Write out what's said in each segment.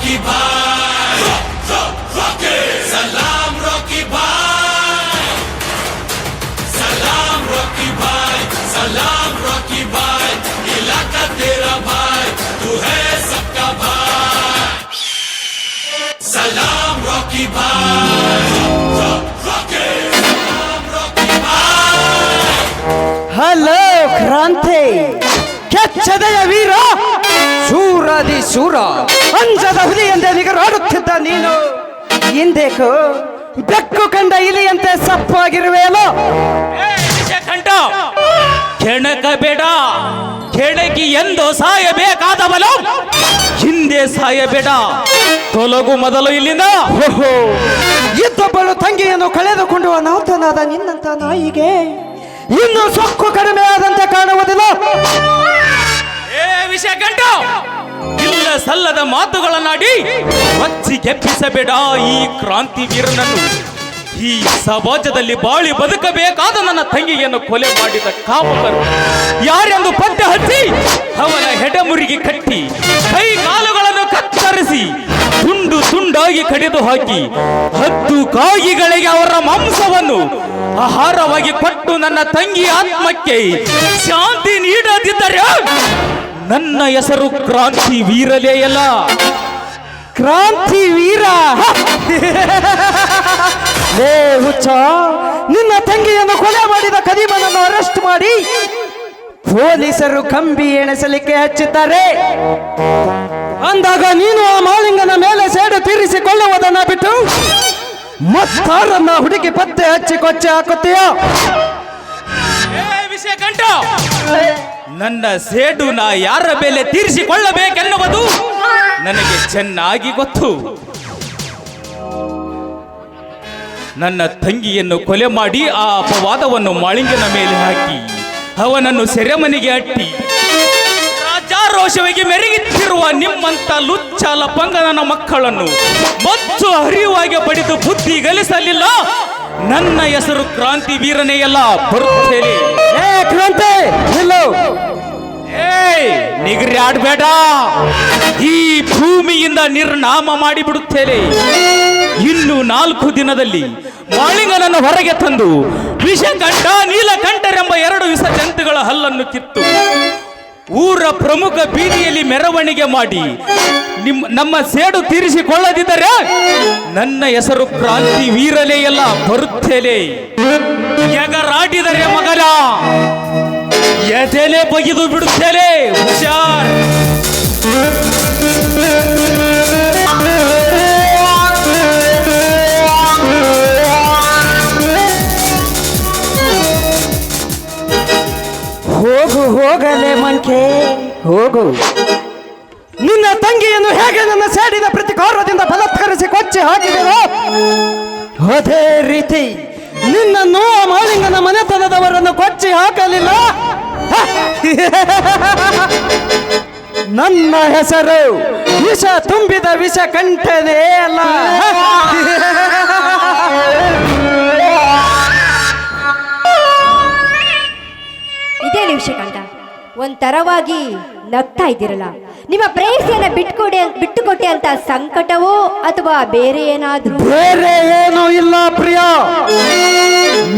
Rocky भाई सलाम Rocky भाई सलाम रॉकी भाई सलाम रॉकी भाई इलाका तेरा भाई तू है सबका भाई सलाम रॉकी भाई सलाम रॉकी भाई ಹಲೋ ಕ್ರಾಂತಿ ಕೆಚ್ಚದೆಯ ವೀರ ಶೂರಾದಿ ಶೂರ ಅಂಜದ ಹುಲಿಯಂತೆ ನಿಗರಾಡುತ್ತಿದ್ದ ನೀನು ಹಿಂದೇಕು ಬೆಕ್ಕು ಕಂಡ ಇಲಿಯಂತೆ ಸಪ್ಪಾಗಿರುವೆಯಲ್ಲೋ ಕಂಠ ಕೆಣಕಬೇಡ ಕೆಣಕಿ ಎಂದು ಸಾಯಬೇಕಾದವನು ಹಿಂದೆ ಸಾಯಬೇಡ ತೊಲಗು ಮೊದಲು ಇಲ್ಲಿಂದ ಓಹೋ ಇದ್ದೊಬ್ಬಳು ತಂಗಿಯನ್ನು ಕಳೆದುಕೊಂಡು ಅನಾಥನಾದ ನಿನ್ನಂತ ನಾಯಿಗೆ ಇನ್ನು ಸೊಕ್ಕು ಕಡಿಮೆ ಆದಂತೆ ಕಾಣುವುದಿಲ್ಲ ವಿಷಯ ಕಂಡು ಇಲ್ಲ ಸಲ್ಲದ ಮಾತುಗಳನ್ನಾಡಿ ಮಚ್ಚಿ ಕೆಪ್ಪಿಸಬೇಡ ಈ ಕ್ರಾಂತಿ ವೀರನನ್ನು ಈ ಸಮಾಜದಲ್ಲಿ ಬಾಳಿ ಬದುಕಬೇಕಾದ ನನ್ನ ತಂಗಿಯನ್ನು ಕೊಲೆ ಮಾಡಿದ ಕಾಮಕರು ಯಾರೆಂದು ಪತ್ತೆ ಹಚ್ಚಿ ಅವನ ಹೆಡಮುರಿಗೆ ಕಟ್ಟಿ ಕೈ ಕಾಲುಗಳನ್ನು ಕತ್ತರಿಸಿ ತುಂಡು ತುಂಡಾಗಿ ಕಡಿದು ಹಾಕಿ 10 ಕಾಗಿಗಳಿಗೆ ಅವರ ಮಾಂಸವನ್ನು ಆಹಾರವಾಗಿ ಕೊಟ್ಟು ನನ್ನ ತಂಗಿ ಆತ್ಮಕ್ಕೆ ಶಾಂತಿ ನೀಡದಿದ್ದರೆ ನನ್ನ ಹೆಸರು ಕ್ರಾಂತಿ ವೀರಲೇ ಅಲ್ಲ. ಕ್ರಾಂತಿ ವೀರ ಲೇ ಹುಚ್ಚ, ನಿನ್ನ ತಂಗಿಯನ್ನು ಕೊಲೆ ಮಾಡಿದ ಕದೀಮನನ್ನು ಅರೆಸ್ಟ್ ಮಾಡಿ ಪೊಲೀಸರು ಕಂಬಿ ಎಣಿಸಲಿಕ್ಕೆ ಹಚ್ಚಿದ್ದಾರೆ. ಅಂದಾಗ ನೀನು ಆ ಮಾಲಿಂಗನ ಮೇಲೆ ಸೇಡು ತೀರಿಸಿಕೊಳ್ಳುವುದನ್ನ ಬಿಟ್ಟು ಮತ್ತಾರನ್ನ ಹುಡುಗಿ ಪತ್ತೆ ಹಚ್ಚಿ ಕೊಚ್ಚೆ ಹಾಕುತ್ತೀಯ. ವಿಷಯ ಕಂಠ ನನ್ನ ಸೇಡು ನಾ ಯಾರ ಮೇಲೆ ತೀರಿಸಿಕೊಳ್ಳಬೇಕೆನ್ನುವುದು ನನಗೆ ಚೆನ್ನಾಗಿ ಗೊತ್ತು. ನನ್ನ ತಂಗಿಯನ್ನು ಕೊಲೆ ಮಾಡಿ ಆ ಅಪವಾದವನ್ನು ಮಾಳಿಂಗನ ಮೇಲೆ ಹಾಕಿ ಅವನನ್ನು ಸೆರೆಮನೆಗೆ ಅಟ್ಟಿ ರಾಜಾರೋಷವಾಗಿ ಮೆರೆಯುತ್ತಿರುವ ನಿಮ್ಮಂತ ಲುಚ್ಚ ಲಪಂಗನ ಮಕ್ಕಳನ್ನು ಮಚ್ಚು ಹರಿಯುವಾಗಿ ಬಡಿದು ಬುದ್ಧಿ ಗಳಿಸಲಿಲ್ಲ. ನನ್ನ ಹೆಸರು ಕ್ರಾಂತಿ ವೀರನೇ ಅಲ್ಲ, ಬರುತ್ತೇನೆ. ಕ್ರಾಂತಿ ನಿಲ್ಲು. ನಿಗ್ರಿ ಆಡ್ಬೇಡ, ಈ ಭೂಮಿಯಿಂದ ನಿರ್ನಾಮ ಮಾಡಿಬಿಡುತ್ತೇನೆ. ಇನ್ನು 4 ದಿನದಲ್ಲಿ ಮಾಳಿಂಗನನ್ನು ಹೊರಗೆ ತಂದು ವಿಷಕಂಠ ನೀಲಕಂಠರೆಂಬ 2 ವಿಷ ಜಂತುಗಳ ಹಲ್ಲನ್ನು ಕಿತ್ತು ಊರ ಪ್ರಮುಖ ಬೀದಿಯಲ್ಲಿ ಮೆರವಣಿಗೆ ಮಾಡಿ ನಮ್ಮ ಸೇಡು ತೀರಿಸಿಕೊಳ್ಳದಿದ್ದರೆ ನನ್ನ ಹೆಸರು ಕ್ರಾಂತಿ ವೀರಲೇ ಅಲ್ಲ, ಬರುತ್ತೇನೆ. ಎಗರಾಡಿದರೆ ಮಗನ ಎದೆಲೆ ಬಗೆದು ಬಿಡುತ್ತೇನೆ, ಹುಷಾರ್. ಹೋಗು ಹೋಗಲೇ ಮಂಕೆ ಹೋಗು. ನಿನ್ನ ತಂಗಿಯನ್ನು ಹೇಗೆ ನನ್ನ ಸೇಡಿನ ಪ್ರತಿಕಾರದಿಂದ ಬಲಾತ್ಕರಿಸಿ ಕೊಚ್ಚಿ ಹಾಕಿದೆನೋ ಅದೇ ರೀತಿ ನಿನ್ನನ್ನು ಆ ಮಾಲಿಂಗನ ಮನೆತನದವರನ್ನು ಕೊಚ್ಚಿ ಹಾಕಲಿಲ್ಲ. ನನ್ನ ಹೆಸರು ವಿಷ ತುಂಬಿದ ವಿಷ ಕಂಠನೇ ಅಲ್ಲ. ಇದೇನು ವಿಷಯಕಂಠ, ಒಂಥರವಾಗಿ ನಗ್ತಾ ಇದ್ದೀರಲ್ಲ. ನಿಮ್ಮ ಪ್ರೇಯಸಿಯನ್ನ ಬಿಟ್ಟುಕೊಟ್ಟೆ ಅಂತ ಸಂಕಟವೋ ಅಥವಾ ಬೇರೆ ಏನಾದ್ರೂ? ಬೇರೆ ಏನೂ ಇಲ್ಲ ಪ್ರಿಯ.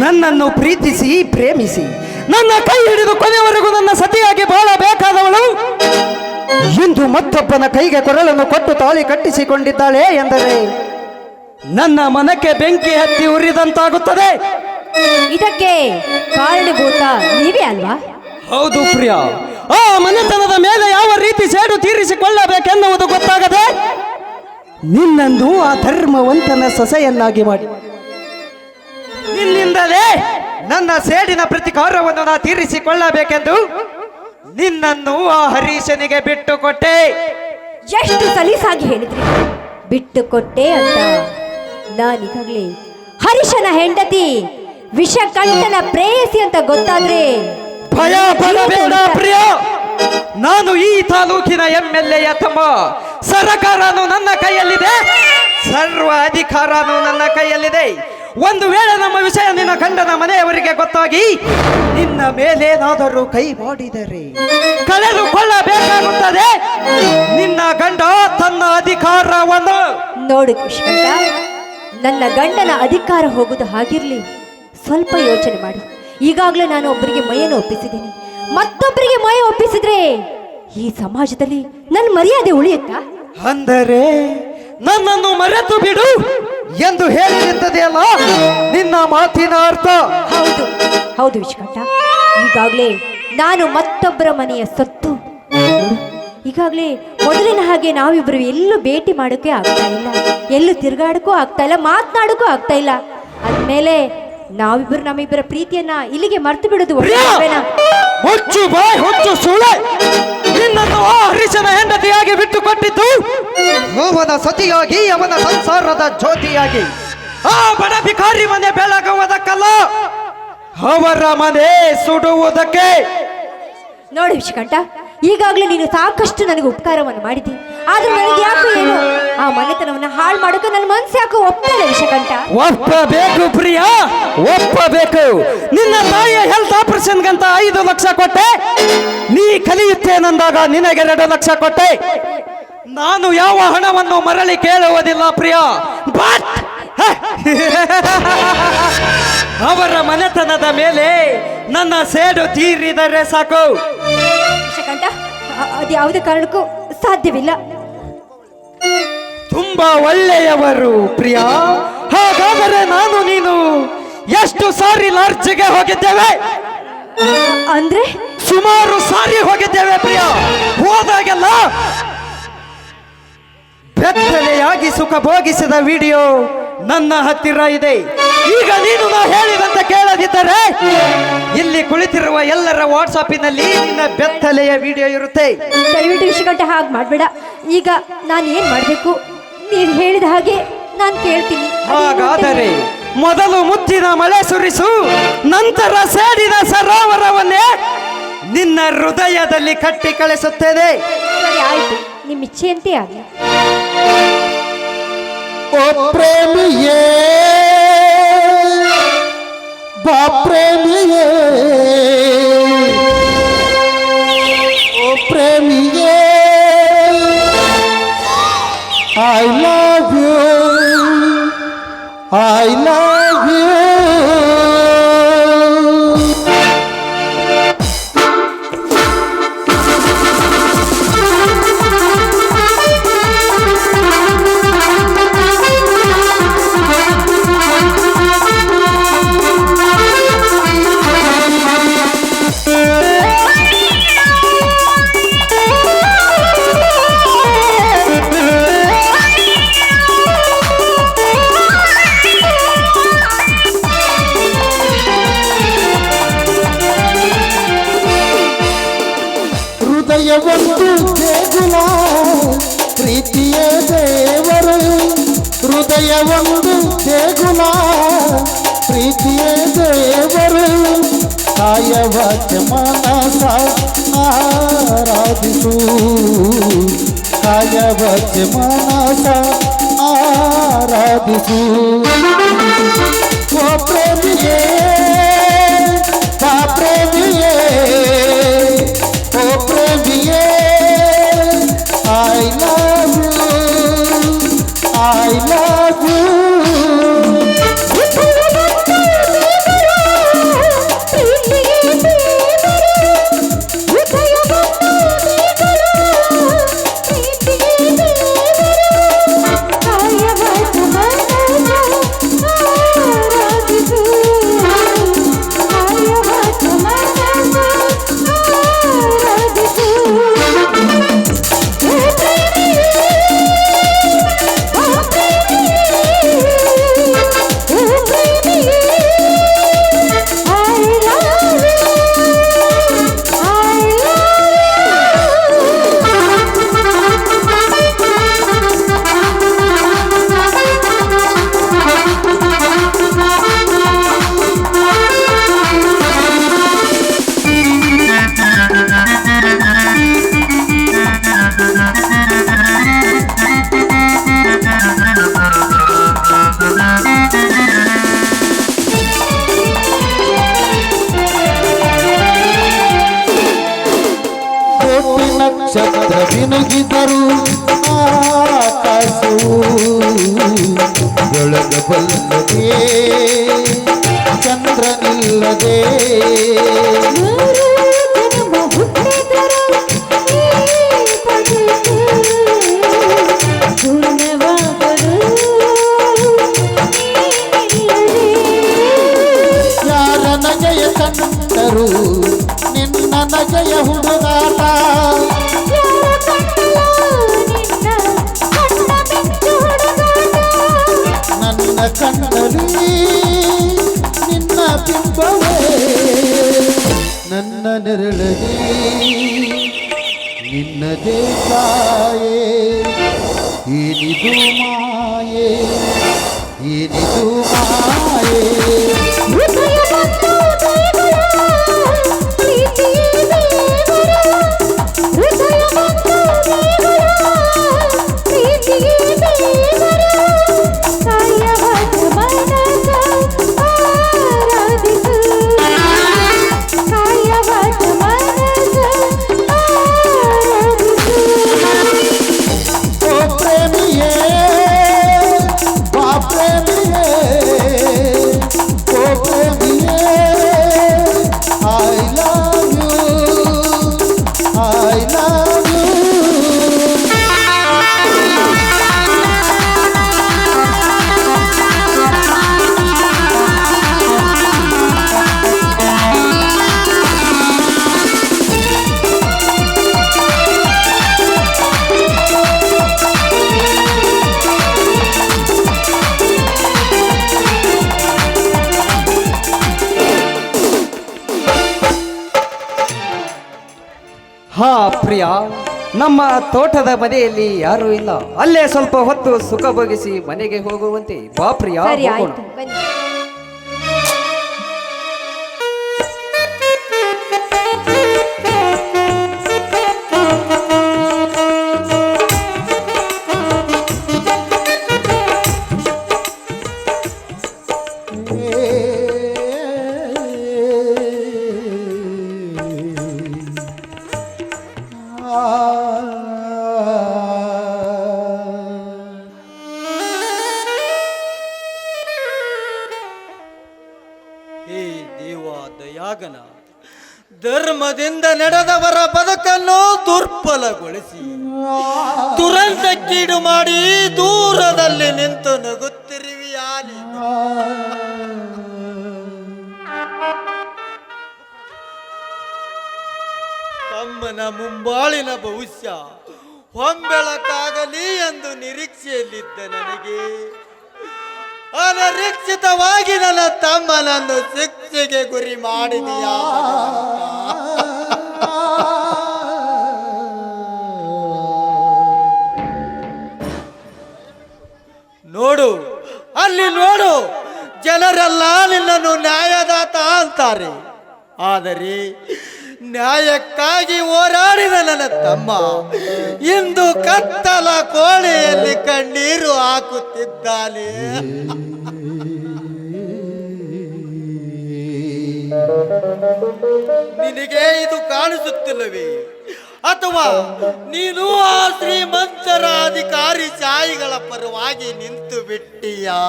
ನನ್ನನ್ನು ಪ್ರೀತಿಸಿ ಪ್ರೇಮಿಸಿ ನನ್ನ ಕೈ ಹಿಡಿದು ಕೊನೆಯವರೆಗೂ ನನ್ನ ಸತಿಯಾಗಿ ಬಾಳಬೇಕಾದವಳು ಇಂದು ಮತ್ತೊಬ್ಬನ ಕೈಗೆ ಕೊರಳನ್ನು ಕೊಟ್ಟು ತಾಳಿ ಕಟ್ಟಿಸಿಕೊಂಡಿದ್ದಾಳೆ ಎಂದರೆ ನನ್ನ ಮನಕ್ಕೆ ಬೆಂಕಿ ಹತ್ತಿ ಉರಿದಂತಾಗುತ್ತದೆ. ಇದಕ್ಕೆ ಕಾರಣಭೂತ ನೀವೇ ಅಲ್ವಾ? ಹೌದು ಪ್ರಿಯ. ಆ ಮನೆತನದ ಮೇಲೆ ಯಾವ ರೀತಿ ಸೇಡು ತೀರಿಸಿಕೊಳ್ಳಬೇಕೆನ್ನುವುದು ಗೊತ್ತಾಗದೆ ನಿನ್ನನ್ನು ಆ ಧರ್ಮವಂತನ ಸೊಸೆಯನ್ನಾಗಿ ಮಾಡಿ ನಿನ್ನಿಂದಲೇ ನನ್ನ ಸೇಡಿನ ಪ್ರತಿಕಾರವನ್ನು ನಾ ತೀರಿಸಿಕೊಳ್ಳಬೇಕೆಂದು ನಿನ್ನನ್ನು ಆ ಹರೀಶನಿಗೆ ಬಿಟ್ಟುಕೊಟ್ಟೆ. ಎಷ್ಟು ಸಲೀಸಾಗಿ ಹೇಳಿದ್ರಿ ಬಿಟ್ಟುಕೊಟ್ಟೆ ಅಂತ. ನಾನೀಗಾಗಲೇ ಹರೀಶನ ಹೆಂಡತಿ ವಿಷಕಂಠನ ಪ್ರೇಯಸಿ ಅಂತ ಗೊತ್ತಾದ್ರೆ ಭಯ ಪಡಬೇಡ ಪ್ರಿಯ. ನಾನು ಈ ತಾಲೂಕಿನ MLA ತಮ್ಮ. ಸರ್ಕಾರನು ನನ್ನ ಕೈಯಲ್ಲಿದೆ, ಸರ್ವ ಅಧಿಕಾರನು ನನ್ನ ಕೈಯಲ್ಲಿದೆ. ಒಂದು ವೇಳೆ ನಮ್ಮ ವಿಷಯ ನಿನ್ನ ಗಂಡನ ಮನೆಯವರಿಗೆ ಗೊತ್ತಾಗಿ ನಿನ್ನ ಮೇಲೇನಾದರೂ ಕೈ ಮಾಡಿದರೆ ಕಳೆದುಕೊಳ್ಳಬೇಕಾಗುತ್ತದೆ. ನಿನ್ನ ಗಂಡ ತನ್ನ ಅಧಿಕಾರ ಅಧಿಕಾರವನ್ನು. ನೋಡು ಕೃಷ್ಣಣ್ಣ, ನನ್ನ ಗಂಡನ ಅಧಿಕಾರ ಹೋಗುವುದು ಹಾಗಿರ್ಲಿ, ಸ್ವಲ್ಪ ಯೋಚನೆ ಮಾಡು. ಈಗಾಗಲೇ ನಾನು ಒಬ್ಬರಿಗೆ ಮೈಯನ್ನು ಒಪ್ಪಿಸಿದ್ದೇನೆ, ಮತ್ತೊಬ್ಬರಿಗೆ ಮೈ ಒಪ್ಪಿಸಿದ್ರೆ ಈ ಸಮಾಜದಲ್ಲಿ ನನ್ನ ಮರ್ಯಾದೆ ಉಳಿಯುತ್ತಾ? ಅಂದರೆ ನನ್ನನ್ನು ಮರೆತು ಬಿಡು ಎಂದು ಹೇಳಿರುತ್ತದೆಯಲ್ಲ ನಿನ್ನ ಮಾತಿನ ಅರ್ಥ. ಹೌದು ಹೌದು ವಿಶ್ಕಂಠ, ಈಗಾಗಲೇ ನಾನು ಮತ್ತೊಬ್ಬರ ಮನೆಯ ಸೊತ್ತು. ಈಗಾಗಲೇ ಮೊದಲಿನ ಹಾಗೆ ನಾವಿಬ್ಬರು ಎಲ್ಲೂ ಭೇಟಿ ಮಾಡೋಕೆ ಆಗ್ತಾ ಇಲ್ಲ, ಎಲ್ಲೂ ತಿರುಗಾಡಕ್ಕೂ ಆಗ್ತಾ ಇಲ್ಲ, ಮಾತನಾಡಕ್ಕೂ ಆಗ್ತಾ ಇಲ್ಲ. ಅಂದಮೇಲೆ ನಾವಿಬ್ಬರು ನಮ್ಮಿಬ್ಬರ ಪ್ರೀತಿಯನ್ನ ಇಲ್ಲಿಗೆ ಮರ್ತು ಬಿಡೋದು ಒಳ್ಳೆಯದೇನಾ? ಹುಚ್ಚು ಬಾಯ್ ಹುಚ್ಚು ಸುಳೆ, ನಿನ್ನನ್ನು ಆ ಹರೀಶನ ಹೆಂಡತಿಯಾಗಿ ಬಿಟ್ಟು ಕೊಟ್ಟಿದ್ದು ಅವನ ಸತಿಯಾಗಿ, ಅವನ ಸಂಸಾರದ ಜ್ಯೋತಿಯಾಗಿ. ಆ ಬಡ ಭಿಕಾರಿ ಮನೆ ಬೆಳಗುವುದಕ್ಕಲ್ಲ, ಅವರ ಮನೆ ಸುಡುವುದಕ್ಕೆ. ನೋಡಿ ವಿಶ್ಕಂಠ, ಈಗಾಗಲೇ ನೀನು ಸಾಕಷ್ಟು ನನಗೆ ಉಪಕಾರವನ್ನು ಮಾಡಿದ್ದಿ, ಆದ್ರೆ ನನಗೆ ಯಾಕೋ ಏನು ಆ ಮನೆತನವನ್ನ ಹಾಳು ಮಾಡೋಕೆ ನನ್ನ ಮನಸ್ಸು ಯಾಕೋ ಒಪ್ಪಲ್ಲ ವಿಶ್ಕಂಠ. ಒಪ್ಪಬೇಕು ಪ್ರಿಯಾ, ಒಪ್ಪಬೇಕು. ನಿನ್ನ ತಾಯಿಯ ಹೆಲ್ತ್ ಆಪರೇಷನ್ಗಂತ 5 ಲಕ್ಷ ಕೊಟ್ಟೆ, ನೀ ಕಲಿಯುತ್ತೇನೆಂದಾಗ ನಿನಗೆ 2 ಲಕ್ಷ ಕೊಟ್ಟೆ. ನಾನು ಯಾವ ಹಣವನ್ನು ಮರಳಿ ಕೇಳುವುದಿಲ್ಲ ಪ್ರಿಯಾ, ಬಟ್ ಅವರ ಮನೆತನದ ಮೇಲೆ ನನ್ನ ಸೇಡು ತೀರಿದರೆ ಸಾಕು. ವಿಶ್ಕಂಠ, ಅದು ಯಾವುದೇ ಕಾರಣಕ್ಕೂ ಸಾಧ್ಯವಿಲ್ಲ. ತುಂಬಾ ಒಳ್ಳೆಯವರು ಪ್ರಿಯಾ. ಹಾಗಾದರೆ ನಾನು ನೀನು ಎಷ್ಟು ಸಾರಿ ಲಾಡ್ಜ್ಗೆ ಹೋಗಿದ್ದೇವೆ? ಅಂದ್ರೆ ಸುಮಾರು ಸಾರಿ ಹೋಗಿದ್ದೇವೆ ಪ್ರಿಯಾ. ಹೋದಾಗೆಲ್ಲ ಬೆತ್ತಲೆಯಾಗಿ ಸುಖ ಭೋಗಿಸಿದ ವಿಡಿಯೋ ನನ್ನ ಹತ್ತಿರ ಇದೆ. ಈಗ ನೀನು ನಾ ಹೇಳಿದಂತೆ ಕೇಳದಿದ್ದರೆ ಇಲ್ಲಿ ಕುಳಿತಿರುವ ಎಲ್ಲರ ವಾಟ್ಸಾಪಿನಲ್ಲಿ ನಿನ್ನ ಬೆತ್ತಲೆಯ ವಿಡಿಯೋ ಇರುತ್ತೆ. ದಯವಿಟ್ಟು ವಿಶ್ಕಂಠ ಹಾಗೆ ಮಾಡಬೇಡ. ಈಗ ನಾನು ಏನ್ ಮಾಡಬೇಕು? ನೀನು ಹೇಳಿದ ಹಾಗೆ ನಾನು ಕೇಳ್ತೀನಿ. ಹಾಗಾದರೆ ಮೊದಲು ಮುತ್ತಿನ ಮಳೆ ಸುರಿಸು, ನಂತರ ಸೇಡಿನ ಸರೋವರವನ್ನೇ ನಿನ್ನ ಹೃದಯದಲ್ಲಿ ಕಟ್ಟಿ ಕಳಿಸುತ್ತೇನೆ. ಸರಿ ಆಯ್ತು, ನಿಮ್ಮ ಇಚ್ಛೆಯಂತೆ ಆಗಲಿ. ओ प्रेमिये बा प्रेमिये ओ प्रेमिये I love you I love you ಹೃದಯವೊಂದು ದೇಗುಲ ಪ್ರೀತಿಯೇ ದೇವರು ಹೃದಯವೊಂದು ದೇಗುಲ ಪ್ರೀತಿಯೇ ದೇವರು ಕಾಯವಾಚ ಮನಸ ಆರಾಧಿಸು ಕಾಯವಾಚ ಮನಸ ಆರಾಧಿಸು ಓ ಪ್ರೇಮಿಯೇ ಬಾ ಪ್ರೇಮಿಯೇ ಓ ಪ್ರೇಮಿಯೇ I love you I love you ನಿನ್ನದೇ ಕಾಯೇ ಏನಿದು ಮಾಯೇ ಏನಿದು ಮಾಯೇ ಹೃದಯ ಮತ್ತು ದಯಗಳ ಪ್ರೀತಿಯೇ ದೇವರ. ಹೃದಯ ಮತ್ತು ದಯಗಳ ಪ್ರೀತಿಯೇ ದೇವರ. ಕಾಯವಾದ ಮನಸ ಆರಾಧಿಸು. ಕಾಯವಾದ ಮನಸ ಆರಾಧಿಸು. ಓ ಪ್ರೇಮಿಯೇ ಬಾ ಪ್ರೇಮಿಯೇ ಓ ಪ್ರೇಮಿಯೇ I love you I love you ಹಾ ಪ್ರಿಯ, ನಮ್ಮ ತೋಟದ ಮನೆಯಲ್ಲಿ ಯಾರೂ ಇಲ್ಲ. ಅಲ್ಲೇ ಸ್ವಲ್ಪ ಹೊತ್ತು ಸುಖ ಭೋಗಿಸಿ ಮನೆಗೆ ಹೋಗುವಂತೆ ಬಾ ಪ್ರಿಯ, ಸರಿ ಹೋಗೋಣ. ಆಯ್ತು ಬನ್ನಿ. ಹೇ ದೇವ ದಯಾಗನ, ಧರ್ಮದಿಂದ ನಡೆದವರ ಬದುಕನ್ನು ದುರ್ಬಲಗೊಳಿಸಿ ದುರಂತಕ್ಕೀಡು ಮಾಡಿ ದೂರದಲ್ಲಿ ನಿಂತು ನಗುತ್ತಿರುವಿಯಾ ನೀನು? ತಮ್ಮನ ಮುಂಬಾಳಿನ ಭವಿಷ್ಯ ಹೊಂಬೆಳಕಾಗಲಿ ಎಂದು ನಿರೀಕ್ಷೆಯಲ್ಲಿದ್ದ ನನಗೆ ಅನಿರೀಕ್ಷಿತವಾಗಿ ನನ್ನ ತಮ್ಮನನ್ನು ಶಿಕ್ಷೆಗೆ ಗುರಿ ಮಾಡಿದೀಯಾ? ನೋಡು, ಅಲ್ಲಿ ನೋಡು, ಜನರೆಲ್ಲ ನಿನ್ನನ್ನು ನ್ಯಾಯದಾತ ಅಂತಾರೆ. ಆದರೆ ನ್ಯಾಯಕ್ಕಾಗಿ ಹೋರಾಡಿದ ನನ್ನ ತಮ್ಮ ಇಂದು ಕತ್ತಲ ಕೋಣೆಯಲ್ಲಿ ಕಣ್ಣೀರು ಹಾಕುತ್ತಿದ್ದಾನೆ. ನಿನಗೆ ಇದು ಕಾಣಿಸುತ್ತಿಲ್ಲವೇ? ಅಥವಾ ನೀನು ಆ ಶ್ರೀಮಂತರ ಅಧಿಕಾರಿ ಶಾಹಿಗಳ ಪರವಾಗಿ ನಿಂತು ಬಿಟ್ಟೀಯಾ?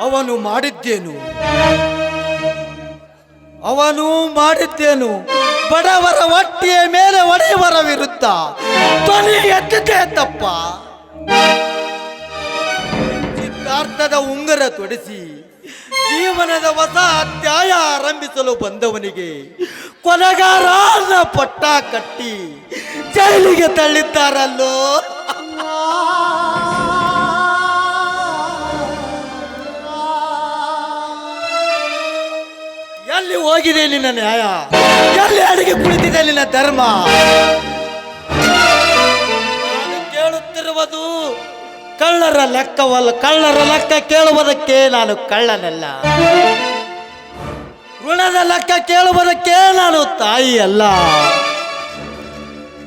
ಅವನು ಮಾಡಿದ್ದೇನು ಬಡವರ ಹೊಟ್ಟೆಯ ಮೇಲೆ ಒಡೆಯವರ ವಿರುದ್ಧ ಧ್ವನಿ ಎತ್ತಿದ್ದೇ ತಪ್ಪ. ಸಿದ್ಧಾರ್ಥದ ಉಂಗುರ ತೊಡಿಸಿ ಜೀವನದ ಹೊಸ ಅಧ್ಯಾಯ ಆರಂಭಿಸಲು ಬಂದವನಿಗೆ ಕೊಲೆಗಾರ ಪಟ್ಟ ಕಟ್ಟಿ ಜೈಲಿಗೆ ತಳ್ಳಿದ್ದಾರಲ್ಲೋ. ಎಲ್ಲಿ ಹೋಗಿದೆ ನಿನ್ನ ನ್ಯಾಯ? ಎಲ್ಲಿ ಅಡಿಗೆ ಕುಳಿತಿದೆ ನಿನ್ನ ಧರ್ಮ? ನಾನು ಕೇಳುತ್ತಿರುವುದು ಕಳ್ಳರ ಲೆಕ್ಕವಲ್ಲ. ಕಳ್ಳರ ಲೆಕ್ಕ ಕೇಳುವುದಕ್ಕೆ ನಾನು ಕಳ್ಳನಲ್ಲ. ಋಣದ ಲೆಕ್ಕ ಕೇಳುವುದಕ್ಕೆ ನಾನು ತಾಯಿ ಅಲ್ಲ.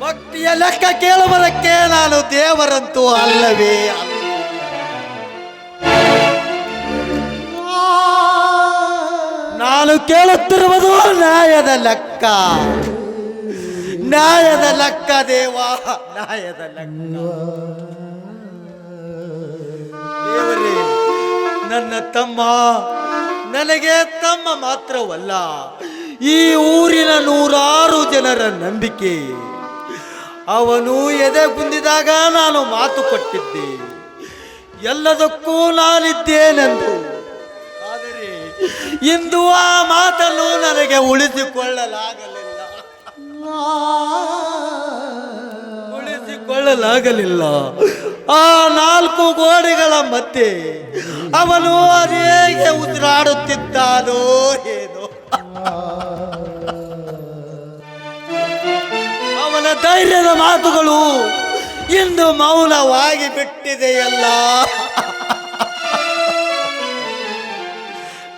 ಭಕ್ತಿಯ ಲೆಕ್ಕ ಕೇಳುವುದಕ್ಕೆ ನಾನು ದೇವರಂತೂ ಅಲ್ಲವೇ ಅಲ್ಲ. ನಾನು ಕೇಳುತ್ತಿರುವುದು ನ್ಯಾಯದ ಲೆಕ್ಕ. ನ್ಯಾಯದ ಲೆಕ್ಕ ದೇವ, ನ್ಯಾಯದ ಲೆಕ್ಕ. ದೇವರೇ, ನನ್ನ ತಮ್ಮ ನನಗೆ ತಮ್ಮ ಮಾತ್ರವಲ್ಲ, ಈ ಊರಿನ 100 ಜನರ ನಂಬಿಕೆ. ಅವನು ಎದೆಗುಂದಿದಾಗ ನಾನು ಮಾತು ಕೊಟ್ಟಿದ್ದೆ, ಎಲ್ಲದಕ್ಕೂ ನಾನಿದ್ದೇನೆಂದು. ಆದರೆ ಇಂದು ಆ ಮಾತನ್ನು ನನಗೆ ಉಳಿಸಿಕೊಳ್ಳಲಾಗಲಿಲ್ಲ. ಆ 4 ಗೋಡೆಗಳ ಮಧ್ಯೆ ಅವನು ಅದೇಗೆ ಉಸಿರಾಡುತ್ತಿದ್ದಾನೋ ಏನೋ. ಅವನ ಧೈರ್ಯದ ಮಾತುಗಳು ಇಂದು ಮೌನವಾಗಿ ಬಿಟ್ಟಿದೆಯಲ್ಲ.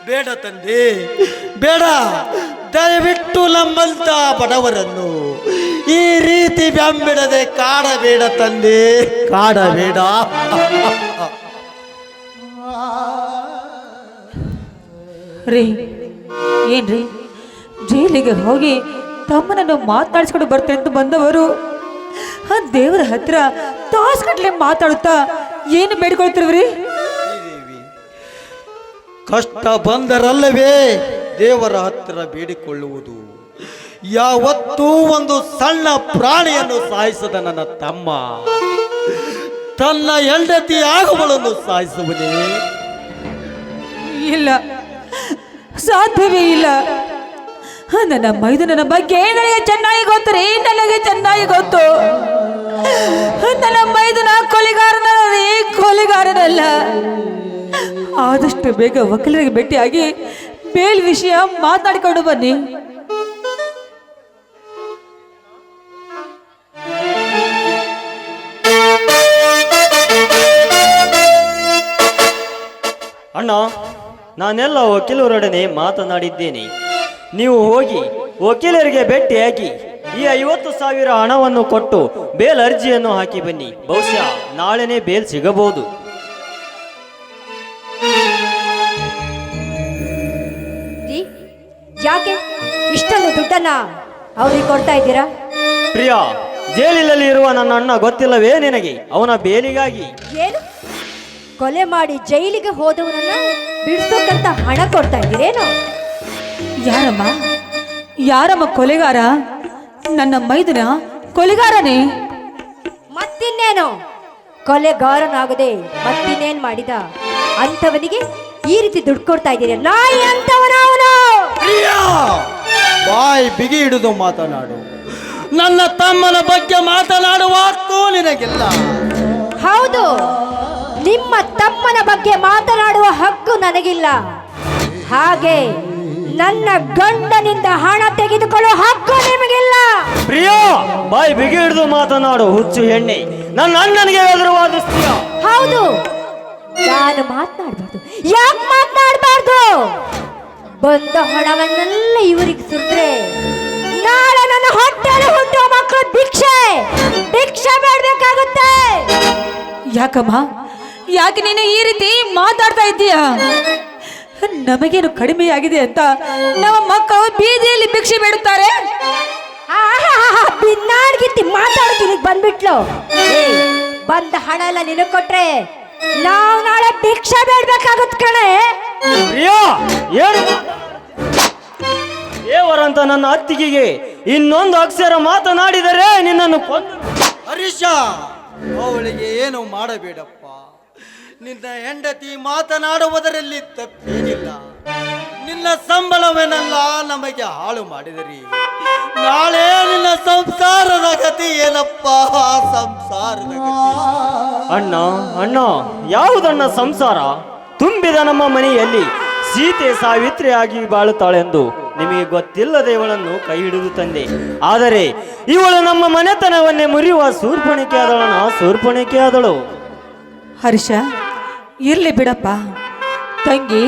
ಬೇಡ ತಂದೆ, ಬೇಡ. ದಯವಿಟ್ಟು ನಮ್ಮಂತ ಬಡವರನ್ನು ಈ ರೀತಿ ಬೆಂಬಿಡದೆ ಕಾಡಬೇಡ ತಂದೆ, ಕಾಡಬೇಡ. ರೀ ಏನ್ರಿ, ಜೈಲಿಗೆ ಹೋಗಿ ತಮ್ಮನನ್ನು ಮಾತನಾಡಿಸ್ಕೊಂಡು ಬರ್ತೇನೆ ಅಂತ ಬಂದವರು ಆ ದೇವರ ಹತ್ರ ತಾಸ್ಗಟ್ಲೆ ಮಾತಾಡುತ್ತಾ ಏನು ಬೇಡ್ಕೊಳ್ತಿರ್ವ್ರಿ? ಕಷ್ಟ ಬಂದರಲ್ಲವೇ ದೇವರ ಹತ್ತಿರ ಬೇಡಿಕೊಳ್ಳುವುದು. ಯಾವತ್ತೂ ಒಂದು ಸಣ್ಣ ಪ್ರಾಣಿಯನ್ನು ಸಾಯಿಸದ ನನ್ನ ತಮ್ಮ ತನ್ನ ಹೆಂಡತಿ ಆಗುವಳನ್ನು ಸಾಯಿಸುವನೇ? ಇಲ್ಲ, ಸಾಧ್ಯವೇ ಇಲ್ಲ. ನನ್ನ ಮೈದುನನ ಬಗ್ಗೆ ನನಗೆ ಚೆನ್ನಾಗಿ ಗೊತ್ತು ರೀ, ನನಗೆ ಚೆನ್ನಾಗಿ ಗೊತ್ತು. ನನ್ನ ಮೈದುನ ಕೊಲೆಗಾರನಲ್ಲ. ಆದಷ್ಟು ಬೇಗ ವಕೀಲರಿಗೆ ಭೇಟಿಯಾಗಿ ಬೇಲ್ ವಿಷಯ ಮಾತಾಡಿಕೊಂಡು ಬನ್ನಿ. ಅಣ್ಣ, ನಾನೆಲ್ಲ ವಕೀಲರೊಡನೆ ಮಾತನಾಡಿದ್ದೇನೆ. ನೀವು ಹೋಗಿ ವಕೀಲರಿಗೆ ಭೇಟಿಯಾಗಿ ಈ 50,000 ಹಣವನ್ನು ಕೊಟ್ಟು ಬೇಲ್ ಅರ್ಜಿಯನ್ನು ಹಾಕಿ ಬನ್ನಿ. ಬಹುಶಃ ನಾಳೆನೇ ಬೇಲ್ ಸಿಗಬಹುದು. ಯಾಕೆ ಇಷ್ಟೊಂದು ದುಡ್ಡನ್ನ ಅವ್ರಿಗೆ ಕೊಡ್ತಾ ಇದ್ದೀರಾ? ಪ್ರಿಯಾ, ಜೈಲಿನಲ್ಲಿ ಇರುವ ನನ್ನ ಅಣ್ಣ ಗೊತ್ತಿಲ್ಲವೇ ನಿನಗೆ? ಅವನ ಬೇಲಿಗಾಗಿ. ಏನು, ಕೊಲೆ ಮಾಡಿ ಜೈಲಿಗೆ ಹೋದವನನ್ನ ಬಿಡಿಸೋಕಂತ ಹಣ ಕೊಡ್ತಾ ಇದ್ದೀರೇನು? ಯಾರಮ್ಮ ಕೊಲೆಗಾರ? ನನ್ನ ಮೈದುನ ಕೊಲೆಗಾರನೇ. ಮತ್ತಿನ್ನೇನು, ಕೊಲೆಗಾರನಾಗದೆ ಮತ್ತಿನ್ನೇನ್ ಮಾಡಿದ? ಅಂಥವನಿಗೆ ಈ ರೀತಿ ದುಡ್ಡು ಕೊಡ್ತಾ ಇದ್ದೀರಿ? ನಾಯಿ ಅಂತವನ ಅವನು. ಬಾಯ್ ಬಿಗಿ ಹಿಡಿದು ಮಾತನಾಡು. ನನ್ನ ತಮ್ಮನ ಬಗ್ಗೆ ಮಾತನಾಡುವ ಹಕ್ಕು ನಿನಗಿಲ್ಲ. ಹೌದು, ನಿಮ್ಮ ತಮ್ಮನ ಬಗ್ಗೆ ಮಾತನಾಡುವ ಹಕ್ಕು ನನಗಿಲ್ಲ. ಹಾಗೆ ನನ್ನ ಗಂಡನಿಂದ ಹಣ ತೆಗೆದುಕೊಳ್ಳುವ ಹಕ್ಕು ನಿಮಗಿಲ್ಲ. ಪ್ರಿಯಾ, ಬಾಯ್ ಬಿಗಿ ಹಿಡಿದು ಮಾತನಾಡು, ಹುಚ್ಚು ಹೆಣ್ಣೆ. ನನ್ನ ಅಣ್ಣನಿಗೆ ಎದುರುವಾದಿಸ್ತೀಯ? ಹೌದು, ನಾನು ಮಾತನಾಡಬಾರ್ದು. ಯಾಕೆ ಮಾತನಾಡಬಾರ್ದು? ಬಂದ ಹಣವನ್ನೆಲ್ಲ ಇವರಿಗೆ ಸುರಿದ್ರೆ ನಾಳೆ ನನ್ನ ಹೊಟ್ಟೆಯಲ್ಲಿ ಹುಟ್ಟುವ ಮಕ್ಕಳು ಭಿಕ್ಷೆ ಬೇಡಬೇಕಾಗುತ್ತೆ. ಯಾಕಮ್ಮ, ಯಾಕೆ ನೀನು ಈ ರೀತಿ ಮಾತಾಡ್ತಾ ಇದ್ದೀಯಾ? ನಮಗೇನು ಕಡಿಮೆಯಾಗಿದೆ ಅಂತ ನಮ್ಮ ಮಕ್ಕಳು ಬೀದಿಯಲ್ಲಿ ಭಿಕ್ಷೆ ಬೇಡುತ್ತಾರೆ? ಬಿನ್ನಾಡ್ಗಿತ್ತಿ ಮಾತಾಡ್ತೀನಿ ಬಂದ್ಬಿಟ್ಲು. ಬಂದ ಹಣ ಎಲ್ಲ ನಿನಗೆ ಕೊಟ್ರೆ ನಾವು ನಾಳೆ ಭಿಕ್ಷೆ ಬೇಡಬೇಕಾಗುತ್ತೆ ಕಣೆ. ಪ್ರಿಯಾ, ಏನು ದೇವರಂತ ನನ್ನ ಅತ್ತಿಗೆಗೆ ಇನ್ನೊಂದು ಅಕ್ಷರ ಮಾತನಾಡಿದರೆ ನಿನ್ನನ್ನು ಕೊಂದು. ಹರೀಶ, ಅವಳಿಗೆ ಏನು ಮಾಡಬೇಡಪ್ಪ. ನಿನ್ನ ಹೆಂಡತಿ ಮಾತನಾಡುವುದರಲ್ಲಿ ತಪ್ಪೇನಿಲ್ಲ. ನಿನ್ನ ಸಂಬಳವೇನಲ್ಲ ನಮಗೆ ಹಾಳು ಮಾಡಿದರಿ. ನಾಳೆ ನಿನ್ನ ಸಂಸಾರದ ಗತಿ ಏನಪ್ಪ? ಸಂಸಾರದ ಗತಿ. ಅಣ್ಣ, ಯಾವುದಣ್ಣ ಸಂಸಾರ? ತುಂಬಿದ ನಮ್ಮ ಮನೆಯಲ್ಲಿ ಸೀತೆ ಸಾವಿತ್ರಿಯಾಗಿ ಬಾಳುತ್ತಾಳೆಂದು ನಿಮಗೆ ಗೊತ್ತಿಲ್ಲದೆ ಇವಳನ್ನು ಕೈ ಹಿಡಿದು ತಂದೆ. ಆದರೆ ಇವಳು ನಮ್ಮ ಮನೆತನವನ್ನೇ ಮುರಿಯುವ ಶೂರ್ಪಣಿಕೆ ಆದಳು. ಹರ್ಷ, ಇರ್ಲಿ ಬಿಡಪ್ಪ. ತಂಗಿ,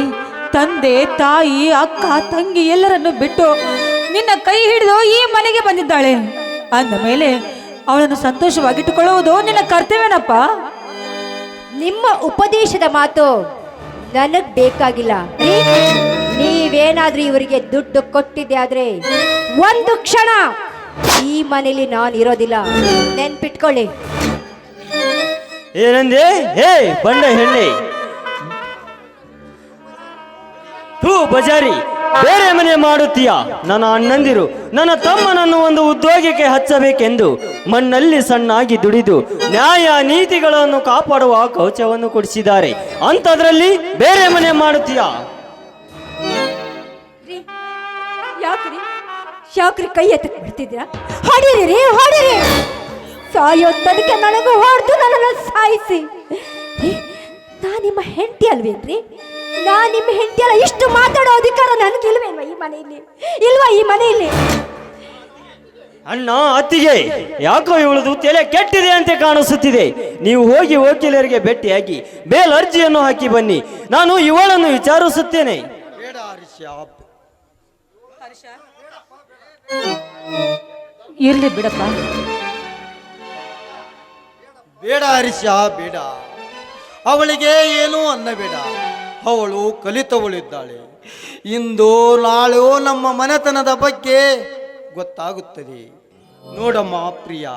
ತಂದೆ, ತಾಯಿ, ಅಕ್ಕ, ತಂಗಿ ಎಲ್ಲರನ್ನು ಬಿಟ್ಟು ನಿನ್ನ ಕೈ ಹಿಡಿದು ಈ ಮನೆಗೆ ಬಂದಿದ್ದಾಳೆ ಅಂದ ಮೇಲೆ ಅವಳನ್ನು ಸಂತೋಷವಾಗಿಟ್ಟುಕೊಳ್ಳುವುದು ನಿನ್ನ ಕರ್ತವ್ಯನಪ್ಪ. ನಿಮ್ಮ ಉಪದೇಶದ ಮಾತು ನನಗ್ ಬೇಕಾಗಿಲ್ಲ. ನೀವೇನಾದ್ರೂ ಇವರಿಗೆ ದುಡ್ಡು ಕೊಟ್ಟಿದ್ದೆ ಆದ್ರೆ ಒಂದು ಕ್ಷಣ ಈ ಮನೇಲಿ ನಾನು ಇರೋದಿಲ್ಲ, ನೆನ್ಪಿಟ್ಕೊಳ್ಳಿ. ಏನಂದೆ? ಹೇ ಬಂಡ ಹೆಣ್ಣೆ, ತೂ ಬಜಾರಿ, ಬೇರೆ ಮನೆ ಮಾಡುತ್ತೀಯ? ನನ್ನ ಅಣ್ಣಂದಿರು ನನ್ನ ತಮ್ಮನನ್ನು ಒಂದು ಉದ್ಯೋಗಕ್ಕೆ ಹಚ್ಚಬೇಕೆಂದು ಮಣ್ಣಲ್ಲಿ ಸಣ್ಣಾಗಿ ದುಡಿದು ನ್ಯಾಯ ನೀತಿಗಳನ್ನು ಕಾಪಾಡುವ ಕವಚವನ್ನು ಕೊಡಿಸಿದ್ದಾರೆ. ಅಂಥದ್ರಲ್ಲಿ ಬೇರೆ ಮನೆ ಮಾಡುತ್ತೀಯ? ಯಾಕ್ರಿ ಕೈ ಎತ್ತಕ್ಕೆ ಬಿಡ್ತಿದ್ದೀರಾ? ಹೊಡಿರಿ, ಹೊಡಿರಿ. ಸಾಯೋ ತನಕ ನನಗೂ ಹೊಡೆದು ನನ್ನನ್ನು ಸಾಯಿಸಿ. ನಾ ನಿಮ್ಮ ಹೆಂಡತಿ ಅಲ್ವೇನ್ರಿ? ನಾ ನಿಮ್ಮ ಹೆಂಡತಿ ಅಲ್ಲ. ಇಷ್ಟು ಮಾತಾಡೋ ಅಧಿಕಾರ ನನಗಿಲ್ವೇನ್ವಾ ಈ ಮನೆಯಲ್ಲಿ? ಇಲ್ವಾ ಈ ಮನೆಯಲ್ಲಿ? ಅಣ್ಣ ಅತ್ತಿಗೆ, ಯಾಕೋ ಇವಳದು ತಲೆ ಕೆಟ್ಟಿದೆ ಅಂತ ಕಾಣಿಸುತ್ತಿದೆ. ನೀವು ಹೋಗಿ ವಕೀಲರಿಗೆ ಭೇಟಿಯಾಗಿ ಬೇಲ್ ಅರ್ಜಿಯನ್ನು ಹಾಕಿ ಬನ್ನಿ. ನಾನು ಇವಳನ್ನು ವಿಚಾರಿಸುತ್ತೇನೆ. ಬೇಡ ಹರೀಶ, ಇರ್ಲಿ ಬಿಡಪ್ಪ. ಬೇಡ ಹರೀಶ, ಬೇಡ. ಅವಳಿಗೆ ಏನೂ ಅನ್ನಬೇಡ. ಅವಳು ಕಲಿತವಳಿದ್ದಾಳೆ. ಇಂದು ನಾಳೆ ನಮ್ಮ ಮನೆತನದ ಬಗ್ಗೆ ಗೊತ್ತಾಗುತ್ತದೆ. ನೋಡಮ್ಮ ಪ್ರಿಯ,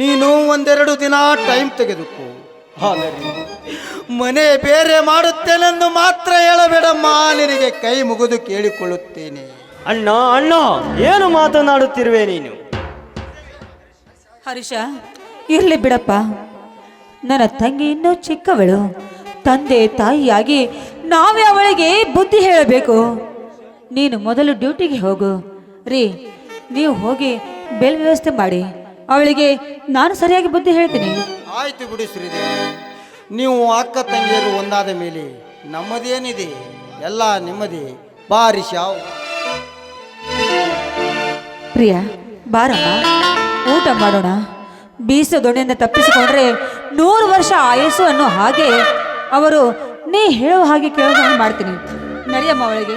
ನೀನು ಒಂದೆರಡು ದಿನ ಟೈಮ್ ತೆಗೆದುಕೋ. ಆದರೆ ಮನೆ ಬೇರೆ ಮಾಡುತ್ತೇನೆಂದು ಮಾತ್ರ ಹೇಳಬೇಡಮ್ಮ. ನಿನಗೆ ಕೈ ಮುಗಿದು ಕೇಳಿಕೊಳ್ಳುತ್ತೇನೆ. ಅಣ್ಣ ಅಣ್ಣ, ಏನು ಮಾತನಾಡುತ್ತಿರುವೆ ನೀನು? ಹರೀಶ, ಇರ್ಲಿ ಬಿಡಪ್ಪ. ನನ್ನ ತಂಗಿ ಇನ್ನೂ ಚಿಕ್ಕವಳು. ತಂದೆ ತಾಯಿಯಾಗಿ ನಾವೇ ಅವಳಿಗೆ ಬುದ್ಧಿ ಹೇಳಬೇಕು. ನೀನು ಮೊದಲು ಡ್ಯೂಟಿಗೆ ಹೋಗು. ರೀ, ನೀವು ಹೋಗಿ ಬೆಲ್ ವ್ಯವಸ್ಥೆ ಮಾಡಿ. ಅವಳಿಗೆ ನಾನು ಸರಿಯಾಗಿ ಬುದ್ಧಿ ಹೇಳ್ತೀನಿ. ಆಯ್ತು ಬಿಡು ಶ್ರೀದೇವಿ. ನೀವು ಅಕ್ಕ ತಂಗಿಯರು ಒಂದಾದ ಮೇಲೆ ನಮ್ಮದೇನಿದೆ? ಎಲ್ಲ ನಿಮ್ಮದೇ. ಬಾರಿಶ. ಪ್ರಿಯ, ಬಾರಮ್ಮ, ಊಟ ಮಾಡೋಣ. ಬೀಸೋ ದೊಣ್ಣೆಯಿಂದ ತಪ್ಪಿಸಿಕೊಂಡ್ರೆ 100 ವರ್ಷ ಆಯಸ್ಸು ಅನ್ನೋ ಹಾಗೆ ಅವರು ನೀ ಹೇಳೋ ಹಾಗೆ ಕೇಳೋ ಮಾಡ್ತೀನಿ. ನಡೆಯಮ್ಮ ಒಳಗೆ.